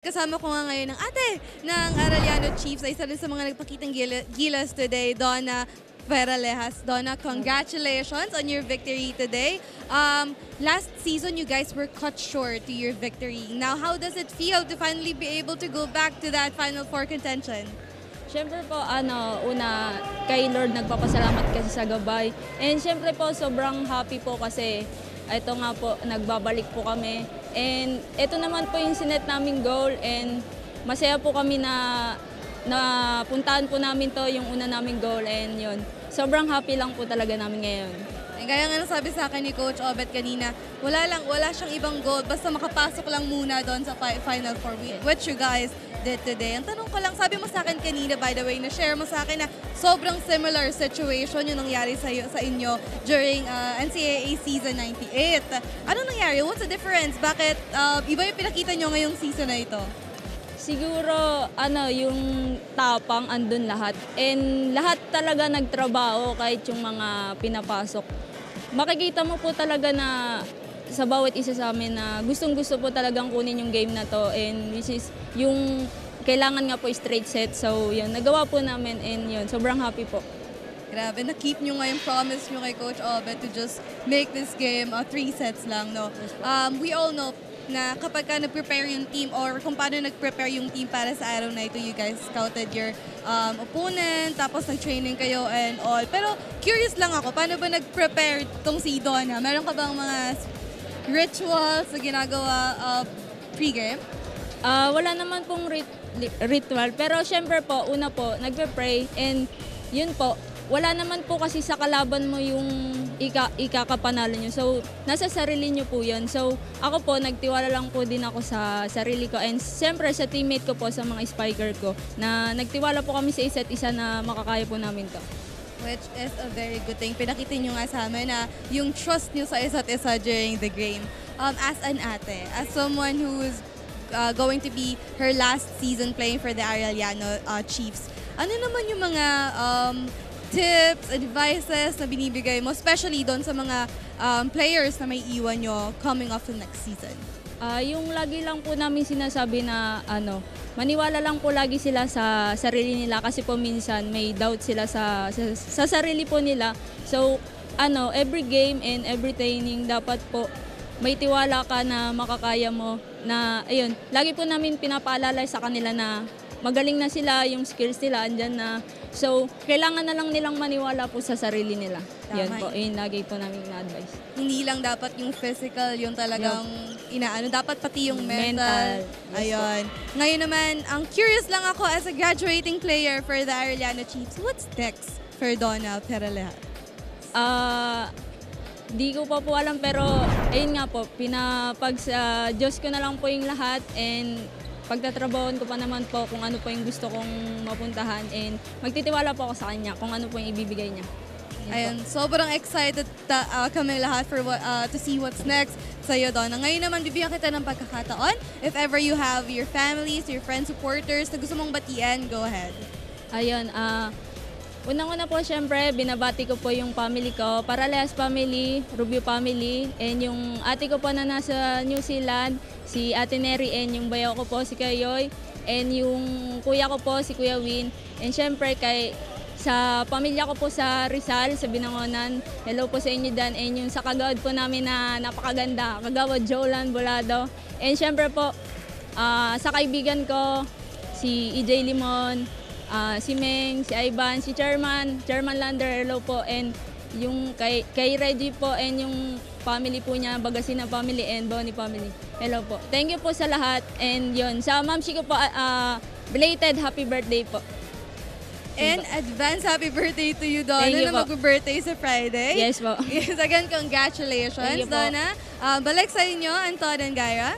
Kasama ko nga ngayon ang ate ng Arellano Chiefs ay isa rin sa mga nagpakitang gilas today, Donna Peralejas. Donna, congratulations on your victory today. Last season, you guys were cut short to your victory. Now, how does it feel to finally be able to go back to that Final Four contention? Siyempre po, una, kay Lord nagpapasalamat kasi sa gabay. And siyempre po, sobrang happy po kasi ito nga po, nagbabalik po kami. And ito naman po yung sinet naming goal and masaya po kami na puntahan po namin to yung una naming goal and yun. Sobrang happy lang po talaga namin ngayon. Kaya nga nasabi sa akin ni Coach Obet kanina, wala siyang ibang goal, basta makapasok lang muna doon sa Final Four, which you guys did today. Ang tanong ko lang, sabi mo sa akin kanina, by the way, na-share mo sa akin na sobrang similar situation yung nangyari sa inyo during NCAA Season 98. Ano nangyari? What's the difference? Bakit iba yung pinakita nyo ngayong season na ito? Siguro, yung tapang andun lahat. And lahat talaga nagtrabaho kahit yung mga pinapasok. Makikita mo po talaga na sa bawat isa sa amin na gustong-gusto po talagang kunin yung game na to. And which is yung kailangan nga po straight set. So yun, nagawa po namin and yun, sobrang happy po. Grabe, na-keep nyo nga yung promise nyo kay Coach Obet to just make this game 3 sets lang, no? We all know na kapag ka nag-prepare yung team or kung paano nag-prepare yung team para sa araw na ito, you guys scouted your opponent, tapos nag-training kayo and all. Pero curious lang ako, paano ba nag-prepare tong si Donna? Meron ka bang mga rituals na ginagawa pre-game? Wala naman pong ritual, pero syempre po, una po, nagpe-pray and yun po, wala naman po kasi sa kalaban mo yung ikakapanalo nyo. So, nasa sarili nyo po yun. So, ako po, nagtiwala lang po din ako sa sarili ko. And siyempre, sa teammate ko po, sa mga spiker ko, na nagtiwala po kami sa isa't isa na makakaya po namin to. Which is a very good thing. Pinakita nyo nga sa amin na yung trust nyo sa isa't isa during the game. As an ate, as someone who's going to be her last season playing for the Arellano Chiefs, ano naman yung mga tips, advices na binibigay mo, especially doon sa mga players na may iwan nyo coming off the next season? Yung lagi lang po namin sinasabi na maniwala lang po lagi sila sa sarili nila kasi po minsan may doubt sila sa sarili po nila. So, every game and every training dapat po may tiwala ka na makakaya mo na, ayun, lagi po namin pinapaalala sa kanila na magaling na sila, yung skills nila andyan na. So, kailangan na lang nilang maniwala po sa sarili nila. Yan po, yun lagi po namin na-advise. Hindi lang dapat yung physical, yung talagang dapat pati yung mental. Yes, ayun. Po. Ngayon naman, ang curious lang ako as a graduating player for the Arellano Chiefs, what's next for Donna Peralejas? Di ko pa po alam pero ayun nga po, pinapag sa Diyos ko na lang po yung lahat and pagtatrabahoan ko pa naman po kung ano po yung gusto kong mapuntahan and magtitiwala po ako sa kanya kung ano po yung ibibigay niya. Ayun, sobrang excited kami lahat for to see what's next sa'yo, Donna. Ngayon naman, bibigyan kita ng pagkakataon. If ever you have your families, your friends, supporters na gusto mong batian, go ahead. Ayun, unang-una po syempre, binabati ko po yung family ko, Paralejas family, Rubio family, and yung ate ko po na nasa New Zealand, si Ate Neri, and yung bayaw ko po, si Kayoy, and yung kuya ko po, si Kuya Win, and syempre sa pamilya ko po sa Rizal, sa Binangonan, hello po sa inyo dyan, and yung sa kagawad po namin na napakaganda, kagawad Jolan Bolado, and syempre po, sa kaibigan ko, si EJ Limon, si Meng, si Ivan, si Chairman Lander, hello po, and yung kay Reggie po, and yung family po niya, Bagasina family and Bonnie family. Hello po. Thank you po sa lahat, and yun, sa mamshi ko po, belated happy birthday po. And advance happy birthday to you, Donna, na mag-birthday sa Friday. Yes po. Yes, again, congratulations, Donna. Balik sa inyo, Anton and Gaira.